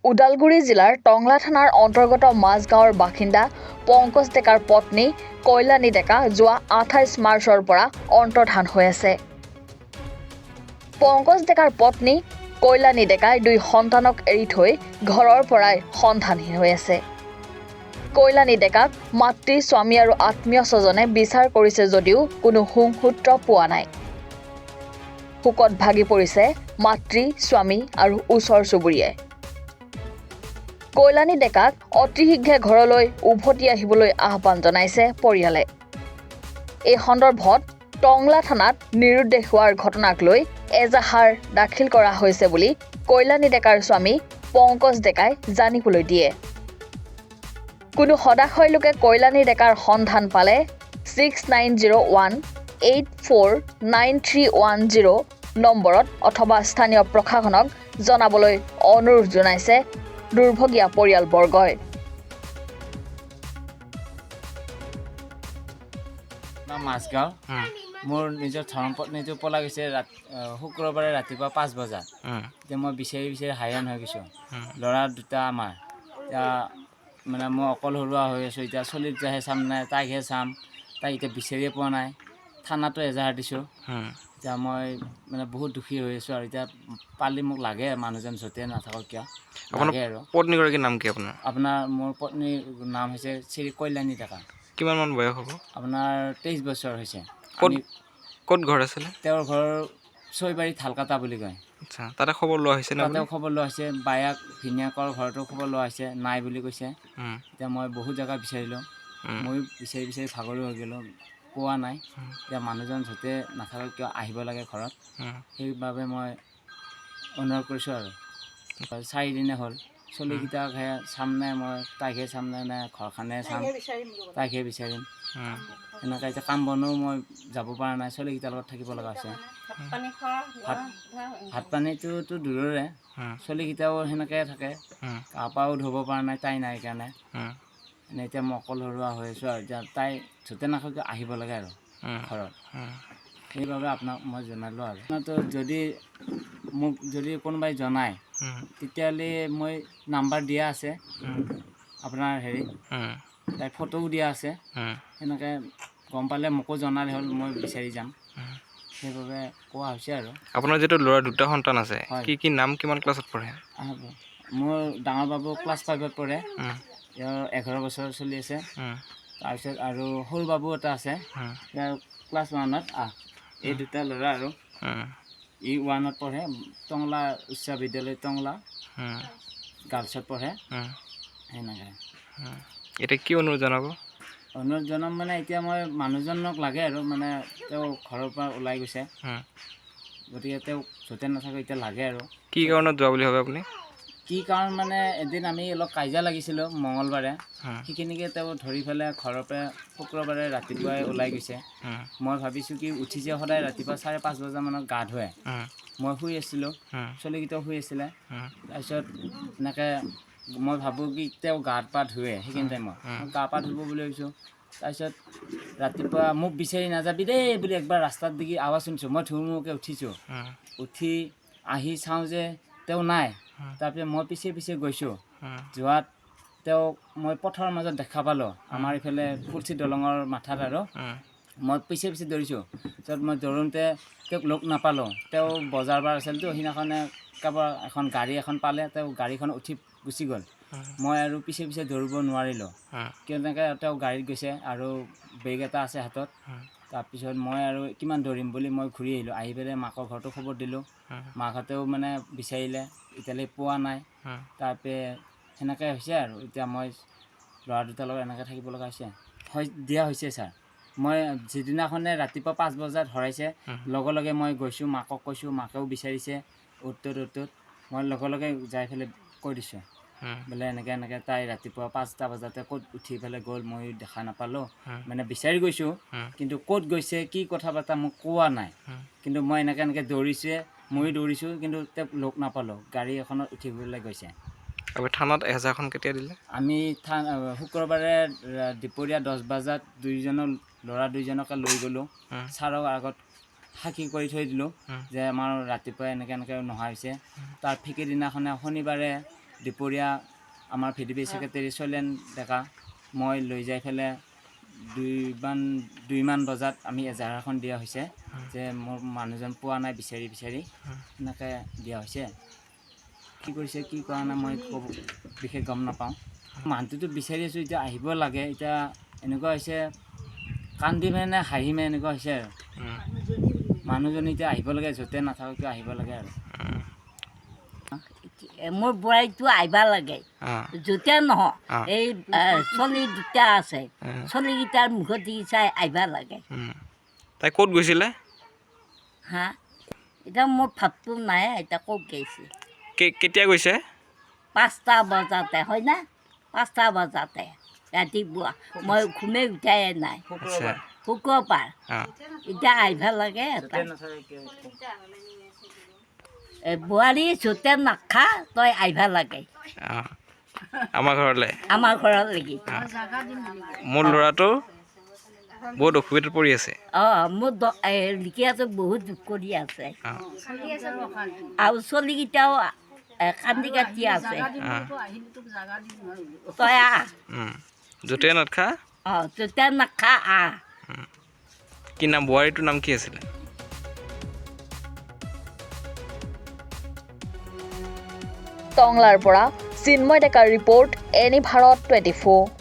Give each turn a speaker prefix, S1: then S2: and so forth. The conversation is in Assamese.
S1: ওদালগুৰি জিলাৰ টংলা থানাৰ অন্তৰ্গত মাজগাঁৱৰ বাসিন্দা পংকজ ডেকাৰ পত্নী কল্যাণী ডেকা যোৱা 28 মাৰ্চৰ পৰা অন্তৰ্ধান হৈ আছে। পংকজ ডেকাৰ পত্নী কল্যাণী ডেকাই 2 সন্তানক এৰি থৈ ঘৰৰ পৰাই সন্ধানহীন হৈ আছে। কল্যাণী ডেকাক মাতৃ, স্বামী আৰু আত্মীয় স্বজনে বিচাৰ কৰিছে যদিও কোনো সুসূত্ৰ পোৱা নাই। শোকত ভাগি পৰিছে মাতৃ, স্বামী আৰু ওচৰ চুবুৰীয়াই। কল্যাণী ডেকাক অতি শীঘ্ৰে ঘৰলৈ উভতি আহিবলৈ আহ্বান জনাইছে পৰিয়ালে। এই সন্দৰ্ভত টংলা থানাত নিৰুদ্দেশ হোৱাৰ ঘটনাক লৈ এজাহাৰ দাখিল কৰা হৈছে বুলি কল্যাণী ডেকাৰ স্বামী পংকজ ডেকাই জানিবলৈ দিয়ে। কোনো সদাশয় লোকে কল্যাণী ডেকাৰ সন্ধান পালে 6901849310 নম্বৰত অথবা স্থানীয় প্ৰশাসনক জনাবলৈ অনুৰোধ জনাইছে দুৰ্ভগীয়া পৰিয়ালবৰ্গই।
S2: মাজগাঁও মোৰ নিজৰ ধৰ্মপত্নীটো পলাই গৈছে শুক্ৰবাৰে ৰাতিপুৱা 5 বজাত। এতিয়া মই বিচাৰি হাইৰাণ হৈ গৈছোঁ। ল'ৰা দুটা আমাৰ এতিয়া মানে মই অকলশৰীয়া হৈ আছোঁ। এতিয়া চলিত যাহে চাম নাই, তাইকহে চাম। তাইক এতিয়া বিচাৰিয়ে পোৱা নাই। থানাতো এজাহাৰ দিছোঁ। এতিয়া মই মানে বহুত দুখী হৈ আছোঁ আৰু এতিয়া পালি মোক লাগে মানুহজন য'তে নাথাকক কিয় লাগে আৰু।
S3: পত্নীগৰাকীৰ নাম কি আপোনাৰ?
S2: মোৰ পত্নীৰ নাম হৈছে শ্ৰী কল্যাণী ডেকা।
S3: কিমানমান বয়স হ'ব?
S2: আপোনাৰ 23 বছৰ হৈছে।
S3: ক'ত ঘৰ আছিলে?
S2: তেওঁৰ ঘৰ ছয়বাৰী ঢালকাটা বুলি কয়।
S3: আচ্ছা, তাতে খবৰ লোৱা হৈছে নে?
S2: তাতেও খবৰ লোৱা হৈছে। বায়াক ভিনীয়েকৰ ঘৰতো খবৰ লোৱা হৈছে, নাই বুলি কৈছে। এতিয়া মই বহুত জেগা বিচাৰিলোঁ। ময়ো বিচাৰি ভাগৰি হৈ গ'লোঁ, পোৱা নাই। এতিয়া মানুহজন য'তে নাথাকক কিয় আহিব লাগে ঘৰত। সেইবাবে মই অনুৰোধ কৰিছোঁ আৰু 4 দিনে হ'ল। চলিকেইটাকহে চাম নাই, মই তাইকহে চাম নাই ঘৰখনে চাম, তাইকহে বিচাৰিম। এনেকৈ এতিয়া কাম বনো মই যাব পৰা নাই, চলিকেইটাৰ লগত থাকিব লগা হৈছে। ভাত পানীটোতো দূৰৰে, চলিকেইটাও সেনেকৈ থাকে। গা পাও ধুব পৰা নাই, তাই নাই কাৰণে। এনে এতিয়া মই অকলশৰীয়া হৈ আছোঁ আৰু এতিয়া তাই য'তে নাথাকক আহিব লাগে আৰু ঘৰত। সেইবাবে আপোনাক মই জনালোঁ আৰু যদি কোনোবাই জনায় তেতিয়াহ'লে মই নাম্বাৰ দিয়া আছে আপোনাৰ তাই ফটোও দিয়া আছে। সেনেকৈ গম পালে মোকো জনালে হ'ল, মই বিচাৰি যাম। সেইবাবে কোৱা হৈছে আৰু।
S3: আপোনাৰ যিটো ল'ৰা 2টা সন্তান আছে, কি নাম, কিমান ক্লাছত পঢ়ে?
S2: মোৰ ডাঙৰ বাবু ক্লাছ 5ত পঢ়ে। ইয়াৰ 11 বছৰ চলি আছে। তাৰপিছত আৰু সৰু বাবু এটা আছে, ইয়াৰ ক্লাছ 1ত। এই 2টা ল'ৰা আৰু ই 1ত পঢ়ে। টংলা উচ্চ বিদ্যালয় টংলা গাৰ্লছত পঢ়ে। সেনেকৈ
S3: এতিয়া কি অনুৰোধ জনাব?
S2: অনুৰোধ জনাম মানে এতিয়া মই মানুহজনক লাগে আৰু মানে তেওঁ ঘৰৰ পৰা ওলাই গৈছে, গতিকে তেওঁ য'তে নাথাকে এতিয়া লাগে আৰু।
S3: কি কাৰণত যোৱা বুলি ভাবে আপুনি?
S2: কি কাৰণ মানে এদিন আমি অলপ কাজিয়া লাগিছিলোঁ মঙলবাৰে। সেইখিনিকে তেওঁ ধৰি পেলাই ঘৰৰ পৰা শুক্ৰবাৰে ৰাতিপুৱাই ওলাই গৈছে। মই ভাবিছোঁ কি উঠিছে সদায় ৰাতিপুৱা 5:30 বজামানত গা ধুৱে। মই শুই আছিলোঁ, চলিকেইটাও শুই আছিলে। তাৰপিছত এনেকৈ মই ভাবোঁ কি তেওঁ গা পা ধুৱে সেইখিনি টাইমত, মই গা পা ধুব বুলি ভাবিছোঁ। তাৰপিছত ৰাতিপুৱা মোক বিচাৰি নাযাবি দেই বুলি একবাৰ ৰাস্তাত দেখি আৱাজ শুনিছোঁ। মই ধুমুকৈ উঠিছোঁ। উঠি আহি চাওঁ যে তেওঁ নাই। তাৰপিছত মই পিছে গৈছোঁ। যোৱাত তেওঁক মই পথৰ মাজত দেখা পালোঁ, আমাৰ ইফালে ফুলচি দলঙৰ মাথাত আৰু। মই পিছে দৌৰিছোঁ। তাৰপিছত মই দৌৰোঁতে তেওঁক লগ নাপালোঁ। তেওঁ বজাৰ বাৰ আছিলতো, সেইদিনাখনে কাৰোবাৰ এখন গাড়ী এখন পালে, তেওঁ গাড়ীখন উঠি গুচি গ'ল। মই আৰু পিছে দৌৰিব নোৱাৰিলোঁ। কেনেকৈ তেওঁ গাড়ীত গৈছে আৰু বেগ এটা আছে হাতত। তাৰপিছত মই আৰু কিমান দৌৰিম বুলি মই ঘূৰি আহিলোঁ। আহি পেলাই মাকৰ ঘৰতো খবৰ দিলোঁ। মাকহঁতেও মানে বিচাৰিলে, এতিয়ালৈ পোৱা নাই। তাৰপৰা সেনেকৈ হৈছে আৰু এতিয়া মই ল'ৰা 2টাৰ লগত এনেকৈ থাকিব লগা হৈছে। দিয়া হৈছে ছাৰ। মই যিদিনাখনে ৰাতিপুৱা 5 বজাত হৰাইছে, লগে মই গৈছোঁ, মাকক কৈছোঁ, মাকেও বিচাৰিছে অ'ত মই লগে যাই পেলাই কৈ দিছোঁ বোলে এনেকৈ তাই ৰাতিপুৱা 5টা বজাতে ক'ত উঠি পেলাই গ'ল, মই দেখা নাপালোঁ। মানে বিচাৰি গৈছোঁ, কিন্তু ক'ত গৈছে, কি কথা পতা মোক কোৱা নাই। কিন্তু মই এনেকৈ দৌৰিছে, ময়ো দৌৰিছোঁ, কিন্তু তেওঁক লগ নাপালোঁ। গাড়ী এখনত উঠি পেলাই গৈছে।
S3: থানাত এজাহাৰখন কেতিয়া দিলে?
S2: আমি শুক্ৰবাৰে দুপৰীয়া 10 বজাত ল'ৰা 2জনকে লৈ গ'লোঁ। ছাৰৰ আগত সাক্ষী কৰি থৈ দিলোঁ যে আমাৰ ৰাতিপুৱাই এনেকৈ নোহোৱা হৈছে। তাৰ সিদিনাখনে শনিবাৰে দুপৰীয়া আমাৰ ভিডিপি ছেক্ৰেটাৰী শৈলেন ডেকা মই লৈ যাই পেলাই 2মান বজাত আমি এজাহাৰখন দিয়া হৈছে যে মোৰ মানুহজন পোৱা নাই বিচাৰি এনেকৈ দিয়া হৈছে কি কৰিছে কি কৰা নাই মই বিশেষ গম নাপাওঁ মানুহটোতো বিচাৰি আছোঁ এতিয়া আহিব লাগে এতিয়া এনেকুৱা হৈছে কান্দি মানে হাঁহি মানে এনেকুৱা হৈছে আৰু মানুহজনী এতিয়া আহিব লাগে য'তে নাথাকক কিয় আহিব লাগে আৰু
S4: মোৰ বোৱাৰীটো আহিব লাগে য'তে নহয় এই চলি দুটা আছে চলিকেইটাৰ মুখত দি চাই আহিব লাগে
S3: তাই ক'ত গৈছিলে
S4: হা এতিয়া মোৰ ভাবটো নাই এতিয়া ক'ত গৈছে
S3: কেতিয়া গৈছে
S4: 5টা বজাতে হয় না 5টা বজাতে ৰাতিপুৱা মই ঘুমে উঠাই নাই শুক্ৰবাৰ এতিয়া আহিব লাগে এটা বোৱাৰী য'তে নাখা তই আহিব লাগে
S3: আমাৰ ঘৰলৈ
S4: আমাৰ ঘৰলৈকে
S3: মোৰ ল'ৰাটো বহুত অসুবিধাত পৰি আছে
S4: মোৰ লিখিয়াটো বহুত দুখ কৰি আছে আৰু চলিকেইটাও কান্দি কাটি আছে তই আহ
S3: য'তে নাখা
S4: য'তে নাখা আহ
S3: কি নাম বোৱাৰীটোৰ নাম কি আছিলে
S1: টংলাৰ পৰা চিন্ময় ডেকাৰ ৰিপৰ্ট এনি ভাৰত 24